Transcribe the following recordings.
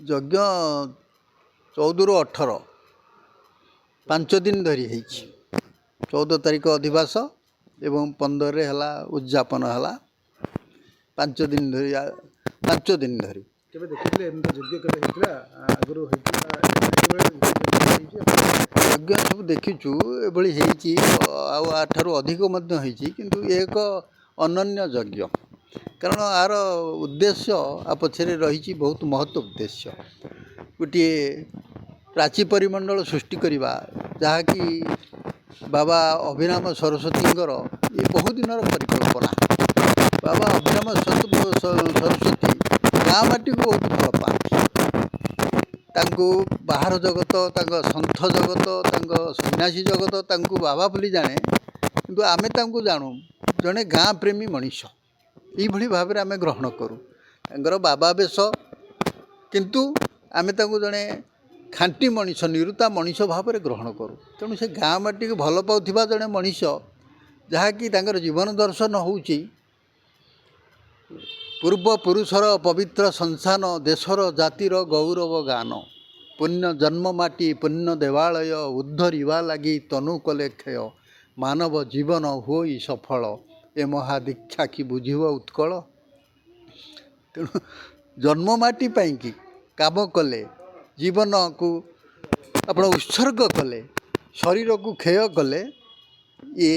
ଯଜ୍ଞ 14ରୁ 18 5 दिन धरी है। 14 तारीख अधिवास एवं 15 है उद्यापन है 5 दिन धरी 5 दिन धरी केबे देखिले एमता यज्ञ केबे हितला आगरो हितला यज्ञ सब देखीचु एभली हेची आठारू अधिक मध्य हेची किंतु एक अनन्य यज्ञ कारण आर उद्देश्य आ पछरे रही बहुत महत्व उद्देश्य गोटे प्राची परिमंडल सृष्टि करवा जहाँकि बाबा अभिराम सरस्वतींकर ये बहुत दिन परिकल्पना। बाबा अभिराम सरस्वती गाँ माटी को बहुत भल पाती बाहर जगत सन्थ जगत सन्यासी जगत बाबा बोली जाने किंतु आमे जानू जड़े गाँ प्रेमी मनीष ये भाव में आम ग्रहण करूँ बाबा बेश किंतु आमे जड़े खांटी मनीष निरुता मनीष भाव में ग्रहण करूँ तेणु से गाँ माटी को भल पाउथिबा जड़े मनीष जहाँकि जीवन दर्शन होउची पूर्व पुरुषर पवित्र संस्थान देशर जातिर गौरव गान पुण्य जन्म माटी पुण्य देवालय उद्धरिवा लगी तनु कले क्षय मानव जीवन होई सफल ए महादीक्षा कि बुझिब उत्कल। तेणु जन्म माटी पाई काम कले जीवन को आपण उत्सर्ग कले शरीर को क्षय कले ये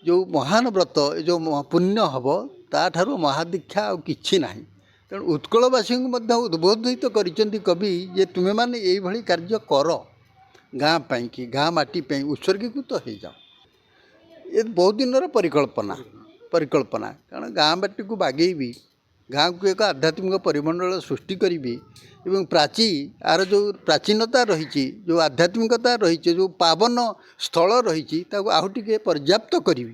जो महान व्रत जो पुण्य हम ताठारु महादीक्षा आ किछि नाही। तेणु उत्कलवासी उद्बोधित करिसेंती कवि जे तुमे माने एई भली कार्य कर गाँ पाई कि गाँ माटी पाई उत्सर्गीकृत हो जाओ ये बहुत दिन परिकल्पना कारण गाँ माटी को बागेबी गाँ को एक आध्यात्मिक परिमंडल सृष्टि करी एवं प्राची आर जो प्राचीनता रही जो आध्यात्मिकता रही जो पावन स्थल रही आहुटिके पर्याप्त करी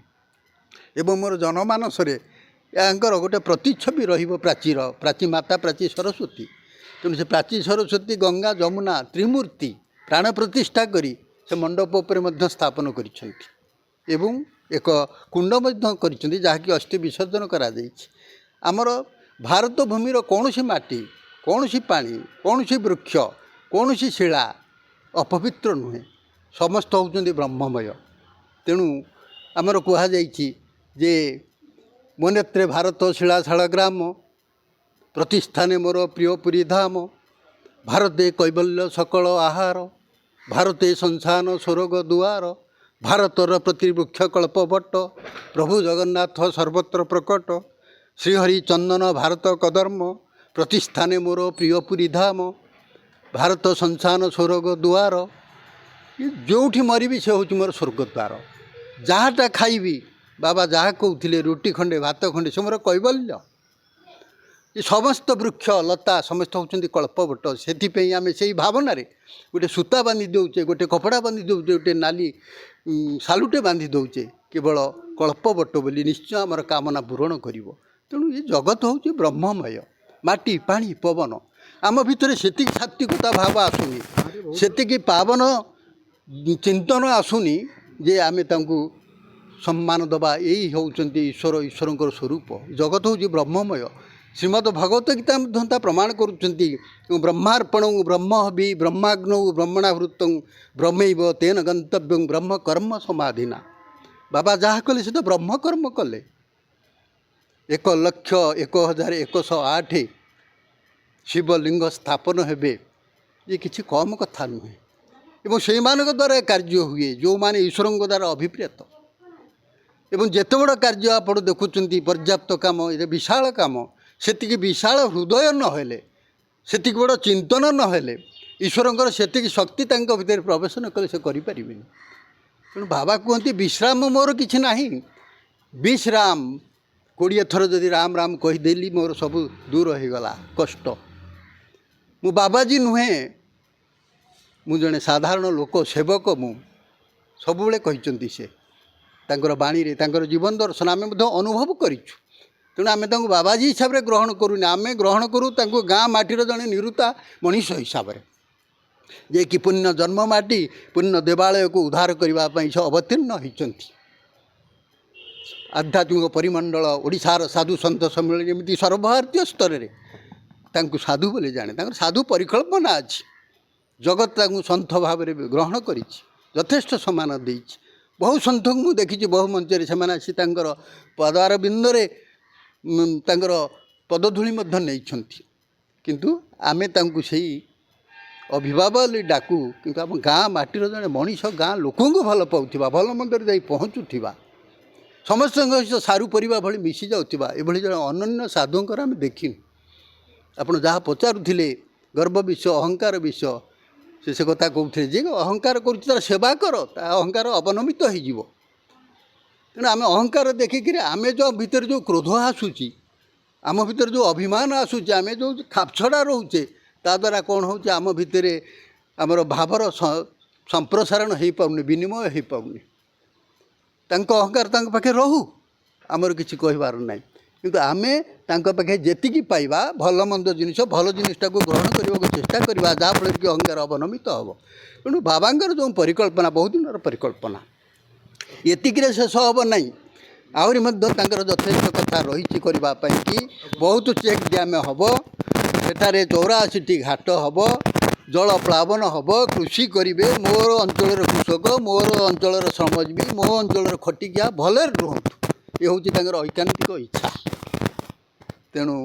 एवं मोर जनमानस यांकर गोटे प्रतिच्छवि प्राची माता प्राची सरस्वती तेणु से प्राची सरस्वती गंगा जमुना त्रिमूर्ति प्राण प्रतिष्ठा करी से मंडप पर स्थापन करिसेंती एवं एक कुंड करिसेंती जहाँकि अस्थि विसर्जन करा जायछि। आमर भारत भूमिर कौनसी माटी कौनसी पानी कौनसी वृक्ष कौनसी शिला अपवित्र नुहे समस्त होउछन्ति ब्रह्ममय। तेणु आमर कहा जायछि जे मोनेत्रे भारत शिला शालग्राम प्रतिष्ठाने मोर प्रिय पुरी धाम भारते कैवल्य सकल आहार भारते संसान स्वर्ग दुआर भारतर प्रतिवृक्ष कल्पवट प्रभु जगन्नाथ सर्वत्र प्रकट श्रीहरि चंदन भारत कदर्म प्रतिष्ठाने मोर प्रिय पुरी धाम भारत संसान स्वर्ग दुआर जोठी मरबी से हूँ मोर स्वर्ग द्वार जहाँटा खाइबी बाबा जहाँ कहते रुटी खंडे भात खंडे से मोर कैवल्य ये समस्त वृक्ष लता समस्त होती कल्पवट से आम से भावना गोटे सूता बांधि दौचे गोटे कपड़ा बांधि दौचे गोटे नाली सालुटे बांधि दौचे केवल कल्पवट बोली निश्चय आमर कामना पूरण कर। तेणु ये जगत हूँ ब्रह्ममय माटी पानी पवन आम भितर से सात्विकता भाव आसुनी से पावन चिंतन आसुनी जे आमे तांकु सम्मान दबा यही होउचंती ईश्वर स्वरूप जगत हूँ ब्रह्ममय। श्रीमद भगवत गीता प्रमाण करुचंती ब्रह्मार्पण ब्रह्म हवि ब्रह्माग्नौ ब्रह्मणावृत ब्रह्मैव तेन गंतव्यं ब्रह्म कर्म समाधिना बाबा जहाँ कले से तो ब्रह्म कर्म कले 1,01,108 शिवलिंग स्थापन हेबे ये किसी कम कथा नुहे एवं से द्वारा कार्य हुए जो माने ईश्वर द्वारा अभिप्रेत एवं जेते बड़ कार्य आप देखुं पर्याप्त काम ये विशाल काम से विशाल हृदय नहेले से बड़ चिंतन नहेले ईश्वर से शक्ति भितर प्रवेश न कले से करें। तेणु बाबा कहते विश्राम मोर किछि नाही विश्राम 20 थर जदि राम राम कहीदेली मोर सब दूर हो गला कष्ट मु बाबाजी नुहे मु जड़े साधारण लोक सेवक मु सब कहते से बाणी रे जीवन दर्शन आम अनुभव करूँ। तेणु आम बाबाजी हिसाब से ग्रहण करूना आम ग्रहण करूँ गाँ माटीर जड़े निरुता मनीष हिसाब से जे कि पुण्य जन्म माटी पुण्य देवालय को उद्धार करने से अवतीर्ण होती आध्यात्मिक परिमंडल ओडिशार साधु सन्त सम्मेलन जमी सर्वभारतीय स्तर में ତାଙ୍କୁ ସାଧୁ ବୋଲି ଜାଣେ। ତାଙ୍କର ସାଧୁ ପରିକଳ୍ପନା ଅଛି। ଜଗତ ତାଙ୍କୁ ସନ୍ଥ ଭାବରେ ଗ୍ରହଣ କରିଛି, ଯଥେଷ୍ଟ ସମ୍ମାନ ଦେଇଛି। ବହୁ ସନ୍ଥଙ୍କୁ ମୁଁ ଦେଖିଛି, ବହୁ ମଞ୍ଚରେ ସେମାନେ ଆସି ତାଙ୍କର ପଦାର ବିନ୍ଦରେ ତାଙ୍କର ପଦଧୂଳି ମଧ୍ୟ ନେଇଛନ୍ତି। କିନ୍ତୁ ଆମେ ତାଙ୍କୁ ସେଇ ଅଭିଭାବକ ବୋଲି ଡାକୁ। କିନ୍ତୁ ଆମ ଗାଁ ମାଟିର ଜଣେ ମଣିଷ, ଗାଁ ଲୋକଙ୍କୁ ଭଲ ପାଉଥିବା, ଭଲ ମନ୍ଦରେ ଯାଇ ପହଞ୍ଚୁଥିବା, ସମସ୍ତଙ୍କ ସହିତ ସାରୁ ପରିବା ଭଳି ମିଶି ଯାଉଥିବା ଏଭଳି ଜଣେ ଅନନ୍ୟ ସାଧୁଙ୍କର ଆମେ ଦେଖିନୁ। ଆପଣ ଯାହା ପଚାରୁଥିଲେ ଗର୍ବ ବିଷୟ, ଅହଙ୍କାର ବିଷୟ, ସେ କଥା କହୁଥିଲେ ଯେ ଅହଙ୍କାର କରୁଛି ତାର ସେବା କର, ତା ଅହଙ୍କାର ଅବନମିତ ହୋଇଯିବ। ତେଣୁ ଆମେ ଅହଙ୍କାର ଦେଖିକିରି ଆମେ ଯେଉଁ ଭିତରେ ଯେଉଁ କ୍ରୋଧ ଆସୁଛି, ଆମ ଭିତରେ ଯେଉଁ ଅଭିମାନ ଆସୁଛି, ଆମେ ଯେଉଁ ଖାପଛଡ଼ା ରହୁଛେ, ତା ଦ୍ୱାରା କ'ଣ ହେଉଛି, ଆମ ଭିତରେ ଆମର ଭାବର ସମ୍ପ୍ରସାରଣ ହୋଇପାରୁନି, ବିନିମୟ ହୋଇପାରୁନି। ତାଙ୍କ ଅହଙ୍କାର ତାଙ୍କ ପାଖେ ରହୁ, ଆମର କିଛି କହିବାର ନାହିଁ। କିନ୍ତୁ ଆମେ ତାଙ୍କ ପାଖେ ଯେତିକି ପାଇବା ଭଲ ମନ୍ଦ ଜିନିଷ, ଭଲ ଜିନିଷଟାକୁ ଗ୍ରହଣ କରିବାକୁ ଚେଷ୍ଟା କରିବା, ଯାହାଫଳରେ କି ଅହଙ୍କାର ଅବନମିତ ହେବ। ତେଣୁ ବାବାଙ୍କର ଯେଉଁ ପରିକଳ୍ପନା, ବହୁଦିନର ପରିକଳ୍ପନା, ଏତିକିରେ ଶେଷ ହେବ ନାହିଁ। ଆହୁରି ମଧ୍ୟ ତାଙ୍କର ଯଥେଷ୍ଟ କଥା ରହିଛି କରିବା ପାଇଁ କି। ବହୁତ ଚେକ୍ ଡ୍ୟାମ୍ ହେବ, ସେଠାରେ 84ଟି ଘାଟ ହେବ, ଜଳ ପ୍ଲାବନ ହେବ, କୃଷି କରିବେ। ମୋର ଅଞ୍ଚଳର କୃଷକ, ମୋର ଅଞ୍ଚଳର ଶ୍ରମଜୀବୀ, ମୋ ଅଞ୍ଚଳର ଖଟିକିଆ ଭଲରେ ରୁହନ୍ତୁ, ଏ ହେଉଛି ତାଙ୍କର ଐକାନ୍ତିକ ଇଚ୍ଛା। ତେଣୁ